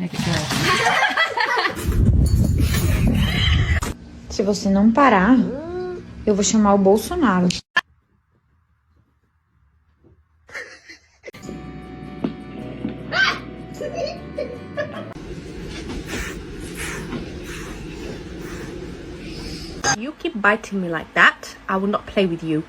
Make it good. Se você não parar, eu vou chamar o Bolsonaro. You keep biting me like that, I will not play with you.